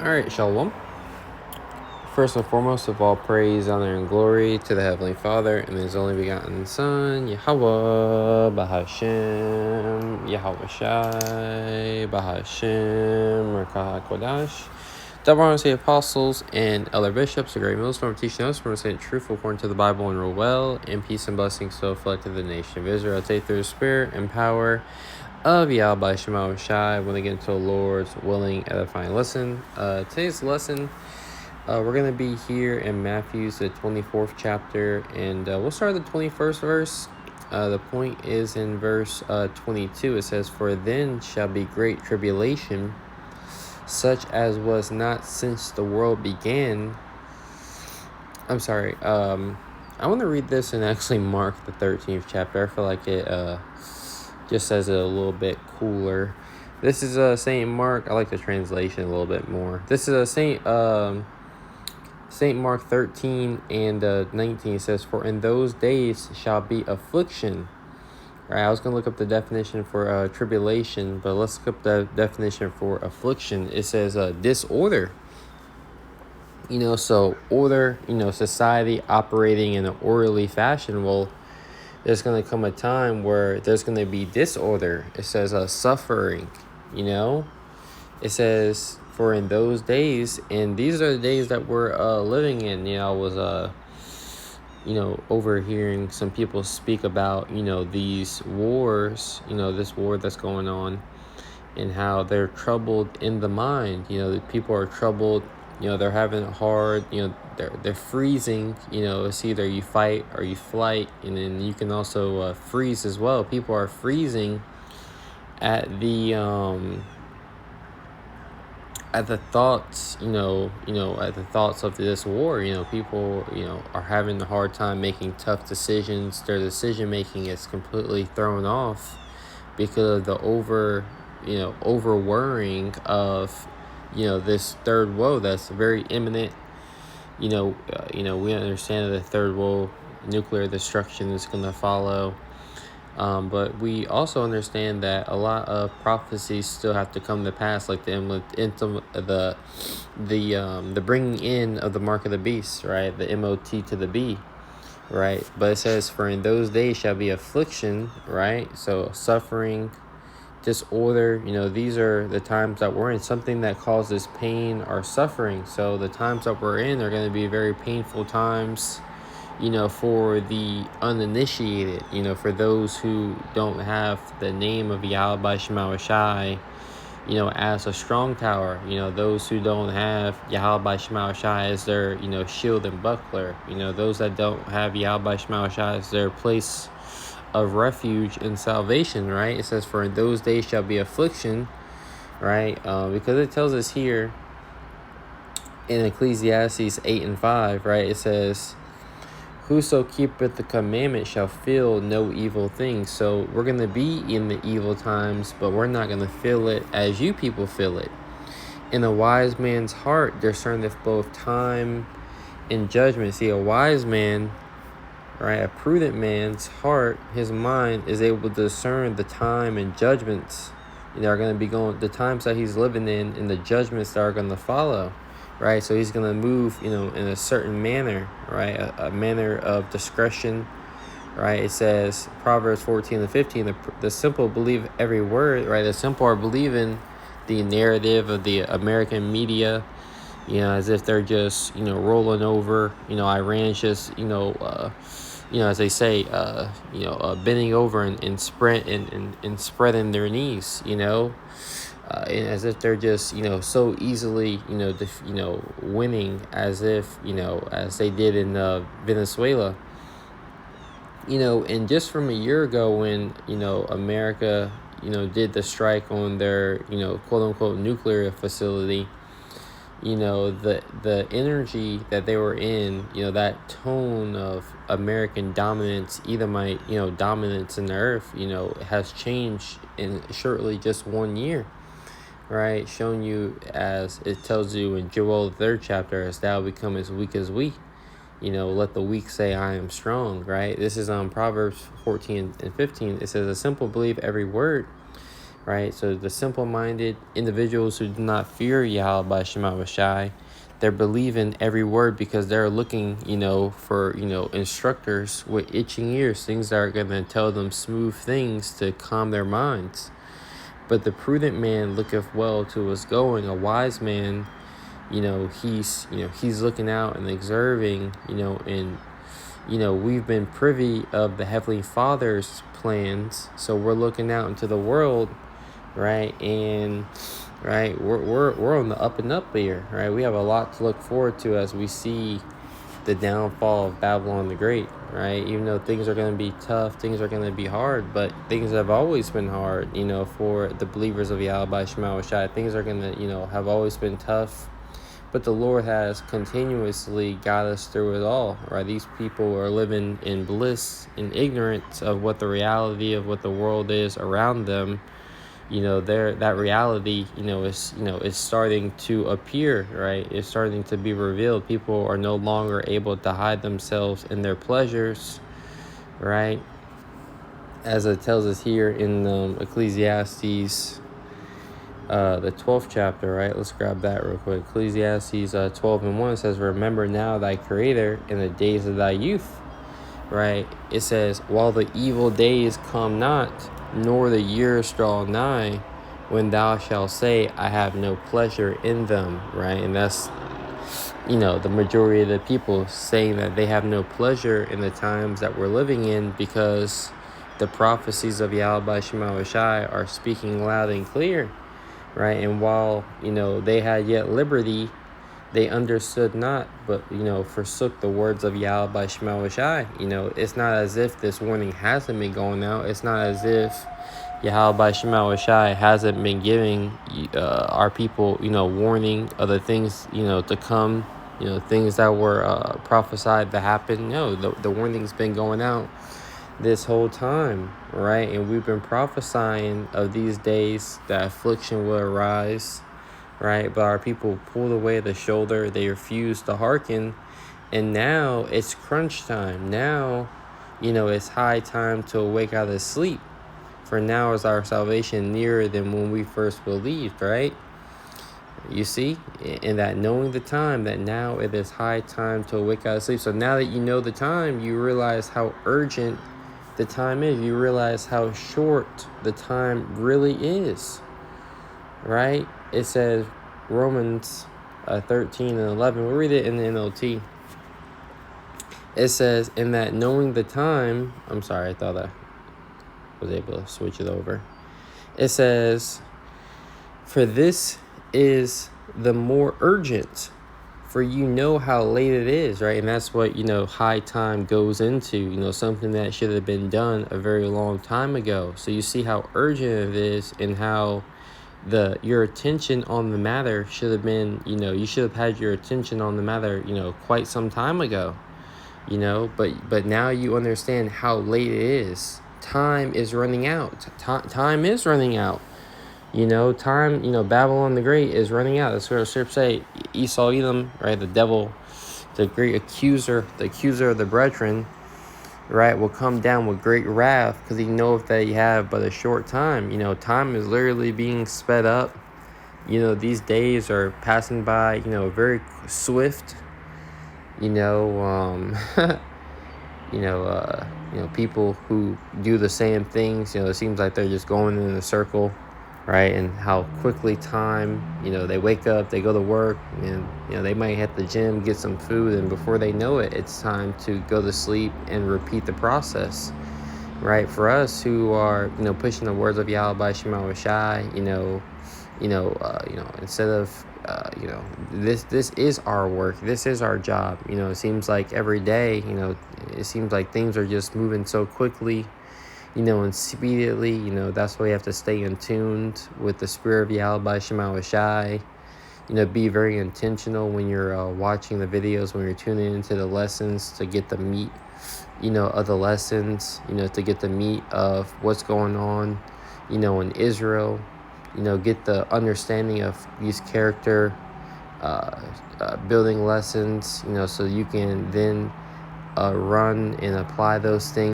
Alright, Shalom. First and foremost of all praise, honor, and glory to the Heavenly Father and His only begotten Son, Yahweh, Bahashem, Yahweh Shai, Bahashem, Rakah Kodash. Double say apostles and elder bishops, the great millstone teaching us from saying truth according to the Bible and rule well, and peace and blessings so reflect to the nation of Israel. Take through the spirit and power of Yahweh Shema Shai when they get into the Lord's willing edifying lesson. Today's lesson, we're going to be here in Matthew's the 24th chapter, and we'll start at the 21st verse. The point is in verse 22. It says, "For then shall be great tribulation, such as was not since the world began." I'm sorry. I want to read this in actually Mark the 13th chapter. I feel like it just says it a little bit cooler. This is Saint Mark. I like the translation a little bit more. This is Saint Mark 13 and 19. It says, "For in those days shall be affliction." All right, I was going to look up the definition for tribulation, but let's look up the definition for affliction. It says disorder. So order, society operating in an orderly fashion. Well, there's going to come a time where there's going to be disorder. It says suffering, It says, "For in those days," and these are the days that we're living in. I was overhearing some people speak about, these wars, this war that's going on, and how they're troubled in the mind. The people are troubled, they're having it hard, they're freezing, it's either you fight or you flight, and then you can also freeze as well. People are freezing at the thoughts, at the thoughts of this war. People, are having a hard time making tough decisions. Their decision making is completely thrown off because of the over worrying of, this third woe that's very imminent. We understand that the third woe, nuclear destruction, is going to follow. But we also understand that a lot of prophecies still have to come to pass, like the bringing in of the mark of the beast, right? The MOT to the B, right? But it says, "For in those days shall be affliction," right? So suffering, disorder, these are the times that we're in. Something that causes pain or suffering. So the times that we're in are going to be very painful times, for the uninitiated, for those who don't have the name of Yahweh Shema Shai, as a strong tower, those who don't have Yahweh Shema Shai as their, shield and buckler, those that don't have Yahweh Shema Shai as their place of refuge and salvation, right? It says, "For in those days shall be affliction," right? Because it tells us here in Ecclesiastes 8 and 5, right? It says, "Whoso keepeth the commandment shall feel no evil thing." So we're going to be in the evil times, but we're not going to feel it as you people feel it. "In a wise man's heart discerneth both time and judgment." See, a wise man, right, a prudent man's heart, his mind, is able to discern the time and judgments are going to be going, the times that he's living in, and the judgments that are going to follow, right? So he's going to move, in a certain manner, right? A manner of discretion, right? It says, Proverbs 14 and 15, the simple believe every word, right? The simple are believing the narrative of the American media, as if they're just, rolling over, Iran's just, as they say, bending over and spreading their knees, and as if they're just, so easily, winning, as if, as they did in Venezuela, and just from a year ago when, America, did the strike on their, quote unquote nuclear facility. The energy that they were in, that tone of American dominance, Edomite, dominance in the earth, has changed in shortly just 1 year, right? Showing you, as it tells you in Joel, the 3rd chapter, "As thou become as weak as we." Let the weak say, "I am strong," right? This is on Proverbs 14 and 15. It says, "A simple believe every word, right? So the simple-minded individuals who do not fear Yahweh Shema Shai, they're believing every word because they're looking, for, instructors with itching ears, things that are going to tell them smooth things to calm their minds. But the prudent man looketh well to his going. A wise man, he's looking out and observing, and we've been privy of the Heavenly Father's plans. So we're looking out into the world, right? And right, we're on the up and up here, right? We have a lot to look forward to as we see the downfall of Babylon the Great, right? Even though things are going to be tough, things are going to be hard, but things have always been hard, for the believers of Yahweh Shema Shai. Things are going to, have always been tough, but the Lord has continuously got us through it all, right? These people are living in bliss, in ignorance of what the reality of what the world is around them. That reality, is starting to appear, right? It's starting to be revealed. People are no longer able to hide themselves in their pleasures, right? As it tells us here in Ecclesiastes, the 12th chapter, right? Let's grab that real quick. Ecclesiastes 12:1 says, "Remember now thy Creator in the days of thy youth," right? It says, "While the evil days come not, nor the years draw nigh, when thou shalt say, I have no pleasure in them," right? And that's, the majority of the people saying that they have no pleasure in the times that we're living in, because the prophecies of Yahweh Shema Shai are speaking loud and clear, right? And while, they had yet liberty, they understood not, but, forsook the words of Yahweh Shema Shai. It's not as if this warning hasn't been going out. It's not as if Yahweh Shema Shai hasn't been giving our people, warning of the things, to come, things that were prophesied to happen. No, the warning's been going out this whole time, right? And we've been prophesying of these days that affliction will arise, right? But our people pulled away the shoulder. They refused to hearken. And now it's crunch time. Now, it's high time to awake out of sleep. For now is our salvation nearer than when we first believed, right? You see? In that knowing the time, that now it is high time to awake out of sleep. So now that you know the time, you realize how urgent the time is. You realize how short the time really is, right? It says, Romans 13:11. We'll read it in the NLT. It says, in that knowing the time, I'm sorry, I thought I was able to switch it over. It says, for this is the more urgent, for you know how late it is, right? And that's what, high time goes into, something that should have been done a very long time ago. So you see how urgent it is, and how your attention on the matter should have been, you should have had your attention on the matter, quite some time ago, but now you understand how late it is. Time is running out. Time is running out. Time, Babylon the Great is running out. That's what the scripture say. Esau, Edom, right? The devil, the great accuser, the accuser of the brethren, right, will come down with great wrath, because he knows that he have but a short time. Time is literally being sped up. These days are passing by, very swift. People who do the same things, it seems like they're just going in a circle, right? And how quickly time, they wake up, they go to work, and, they might hit the gym, get some food, and before they know it, it's time to go to sleep and repeat the process, right? For us who are, pushing the words of Yahweh Shema Shai, instead of, this is our work. This is our job. It seems like every day, it seems like things are just moving so quickly, and speedily. That's why you have to stay in tuned with the spirit of Yahweh Shema Shai. Be very intentional when you're watching the videos, when you're tuning into the lessons, to get the meat, of the lessons, to get the meat of what's going on, in Israel. Get the understanding of these character building lessons, so you can then run and apply those things